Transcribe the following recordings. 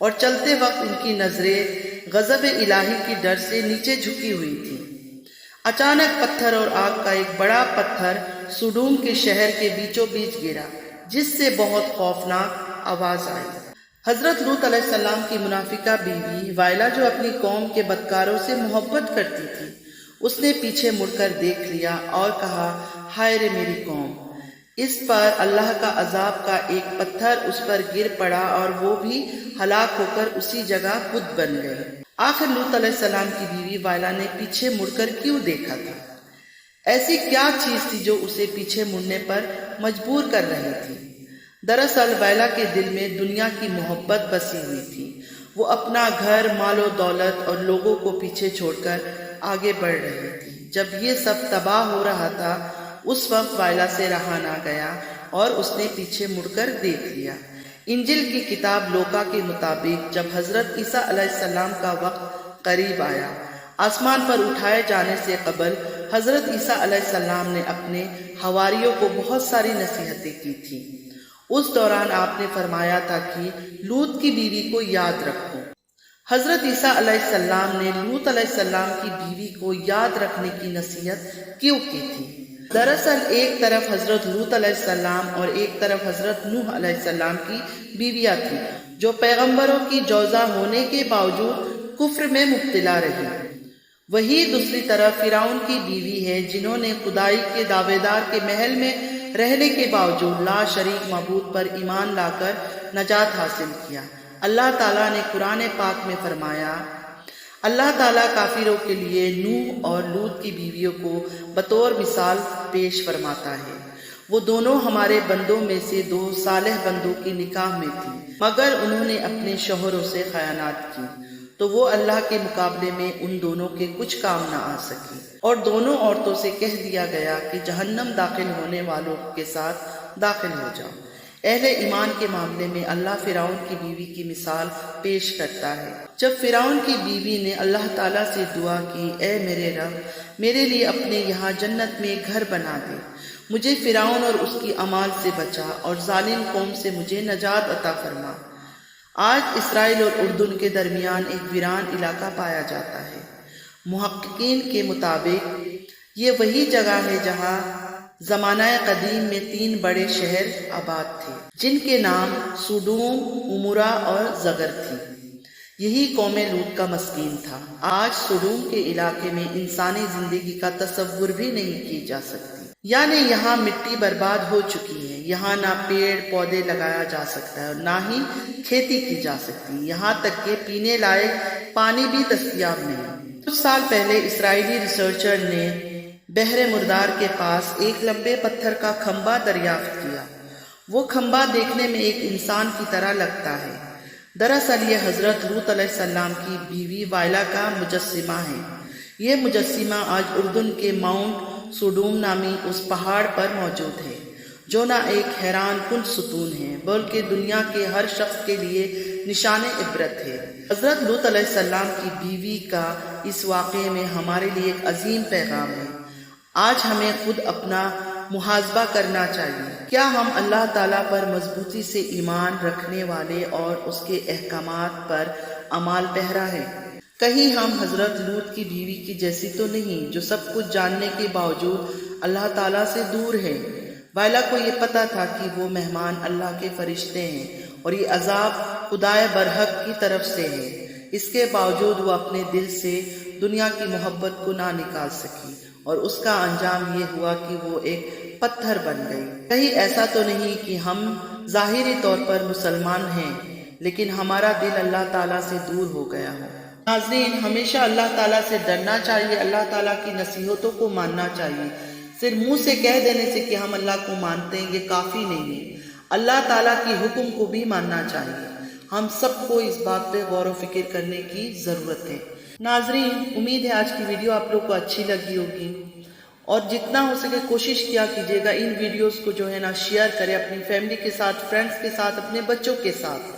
اور چلتے وقت ان کی نظریں غضب الہی کی ڈر سے نیچے جھکی ہوئی تھی۔ اچانک پتھر اور آگ کا ایک بڑا پتھر سڈوم کے شہر کے بیچوں بیچ گرا، جس سے بہت خوفناک آواز آئی۔ حضرت لوط علیہ السلام کی منافقہ بیوی وائلا، جو اپنی قوم کے بدکاروں سے محبت کرتی تھی، اس نے پیچھے مڑ کر دیکھ لیا اور کہا، ہائے رے میری قوم! اس پر اللہ کا عذاب کا ایک پتھر اس پر گر پڑا اور وہ بھی ہلاک ہو کر اسی جگہ بت بن گئے۔ آخر لوط علیہ السلام کی بیوی وائلا نے پیچھے مڑ کر کیوں دیکھا تھا؟ ایسی کیا چیز تھی جو اسے پیچھے مڑنے پر مجبور کر رہی تھی؟ دراصل وائلا کے دل میں دنیا کی محبت بسی ہوئی تھی۔ وہ اپنا گھر، مال و دولت اور لوگوں کو پیچھے چھوڑ کر آگے بڑھ رہی تھی۔ جب یہ سب تباہ ہو رہا تھا، اس وقت وائلا سے رہا نہ گیا اور اس نے پیچھے مڑ کر دیکھ لیا۔ انجیل کی کتاب لوکا کے مطابق جب حضرت عیسیٰ علیہ السلام کا وقت قریب آیا، آسمان پر اٹھائے جانے سے قبل حضرت عیسیٰ علیہ السلام نے اپنے حواریوں کو بہت ساری نصیحتیں کی تھیں۔ اس دوران آپ نے فرمایا تھا کہ لوط کی بیوی کو یاد رکھو۔ حضرت عیسیٰ علیہ السلام نے لوط علیہ السلام کی بیوی کو یاد رکھنے کی نصیحت کیوں کی تھی؟ دراصل ایک طرف حضرت لوط علیہ السلام اور ایک طرف حضرت نوح علیہ السلام کی بیویاں تھیں، جو پیغمبروں کی جوزا ہونے کے باوجود کفر میں مبتلا رہی۔ وہی دوسری طرف فرعون کی بیوی ہے، جنہوں نے خدائی کے دعوے دار کے محل میں رہنے کے باوجود لا شریک معبود پر ایمان لا کر نجات حاصل کیا۔ اللہ تعالیٰ نے قرآن پاک میں فرمایا، اللہ تعالیٰ کافروں کے لیے نوح اور لوط کی بیویوں کو بطور مثال پیش فرماتا ہے۔ وہ دونوں ہمارے بندوں میں سے دو صالح بندوں کی نکاح میں تھیں، مگر انہوں نے اپنے شوہروں سے خیانات کی، تو وہ اللہ کے مقابلے میں ان دونوں کے کچھ کام نہ آ سکی، اور دونوں عورتوں سے کہہ دیا گیا کہ جہنم داخل ہونے والوں کے ساتھ داخل ہو جاؤ۔ اہل ایمان کے معاملے میں اللہ فرعون کی بیوی کی مثال پیش کرتا ہے۔ جب فرعون کی بیوی نے اللہ تعالیٰ سے دعا کی، اے میرے رب، میرے لیے اپنے یہاں جنت میں گھر بنا دے، مجھے فرعون اور اس کی اعمال سے بچا اور ظالم قوم سے مجھے نجات عطا فرما۔ آج اسرائیل اور اردن کے درمیان ایک ویران علاقہ پایا جاتا ہے۔ محققین کے مطابق یہ وہی جگہ ہے جہاں زمانہ قدیم میں 3 بڑے شہر آباد تھے، جن کے نام سڈوم، عمورہ اور زگر تھی۔ یہی قوم لوط کا مسکن تھا۔ آج سڈوم کے علاقے میں انسانی زندگی کا تصور بھی نہیں کی جا سکتی، یعنی یہاں مٹی برباد ہو چکی ہے۔ یہاں نہ پیڑ پودے لگایا جا سکتا ہے اور نہ ہی کھیتی کی جا سکتی، یہاں تک کہ پینے لائق پانی بھی دستیاب نہیں۔ کچھ سال پہلے اسرائیلی ریسرچر نے بحر مردار کے پاس ایک لمبے پتھر کا کھمبا دریافت کیا۔ وہ کھمبا دیکھنے میں ایک انسان کی طرح لگتا ہے۔ دراصل یہ حضرت لوط علیہ السلام کی بیوی وائلا کا مجسمہ ہے۔ یہ مجسمہ آج اردن کے ماؤنٹ سڈوم نامی اس پہاڑ پر موجود ہے، جو نہ ایک حیران کن ستون ہے بلکہ دنیا کے ہر شخص کے لیے نشان عبرت ہے۔ حضرت لوط علیہ السلام کی بیوی کا اس واقعے میں ہمارے لیے ایک عظیم پیغام ہے۔ آج ہمیں خود اپنا محاسبہ کرنا چاہیے۔ کیا ہم اللہ تعالیٰ پر مضبوطی سے ایمان رکھنے والے اور اس کے احکامات پر عمل پیرا ہیں؟ کہیں ہم حضرت لوط کی بیوی کی جیسی تو نہیں، جو سب کچھ جاننے کے باوجود اللہ تعالیٰ سے دور ہے۔ وائلا کو یہ پتا تھا کہ وہ مہمان اللہ کے فرشتے ہیں اور یہ عذاب خدائے برحق کی طرف سے ہے۔ اس کے باوجود وہ اپنے دل سے دنیا کی محبت کو نہ نکال سکی اور اس کا انجام یہ ہوا کہ وہ ایک پتھر بن گئی۔ کہیں ایسا تو نہیں کہ ہم ظاہری طور پر مسلمان ہیں لیکن ہمارا دل اللہ تعالیٰ سے دور ہو گیا ہو۔ ناظرین، ہمیشہ اللہ تعالیٰ سے ڈرنا چاہیے، اللہ تعالیٰ کی نصیحتوں کو ماننا چاہیے۔ صرف منہ سے کہہ دینے سے کہ ہم اللہ کو مانتے ہیں یہ کافی نہیں ہے، اللہ تعالیٰ کی حکم کو بھی ماننا چاہیے۔ ہم سب کو اس بات پہ غور و فکر کرنے کی ضرورت ہے۔ ناظرین، امید ہے آج کی ویڈیو آپ لوگ کو اچھی لگی ہوگی، اور جتنا ہو سکے کوشش کیا کیجیے گا ان ویڈیوز کو جو ہے نا شیئر کریں اپنی فیملی کے ساتھ، فرینڈز کے ساتھ، اپنے بچوں کے ساتھ،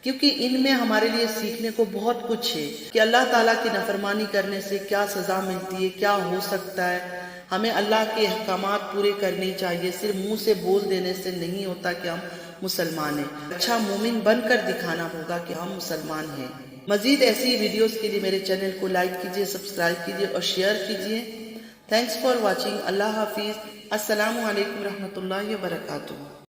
کیونکہ ان میں ہمارے لیے سیکھنے کو بہت کچھ ہے کہ اللہ تعالیٰ کی نافرمانی کرنے سے کیا سزا ملتی ہے، کیا ہو سکتا ہے۔ ہمیں اللہ کے احکامات پورے کرنے چاہیے، صرف منہ سے بول دینے سے نہیں ہوتا کہ ہم مسلمان ہیں۔ اچھا مومن بن کر دکھانا ہوگا کہ ہم مسلمان ہیں۔ مزید ایسی ویڈیوز کے لیے میرے چینل کو لائک کیجیے، سبسکرائب کیجیے اور شیئر کیجیے۔ Thanks for watching. اللہ حافظ۔ السلام علیکم رحمۃ اللہ وبرکاتہ۔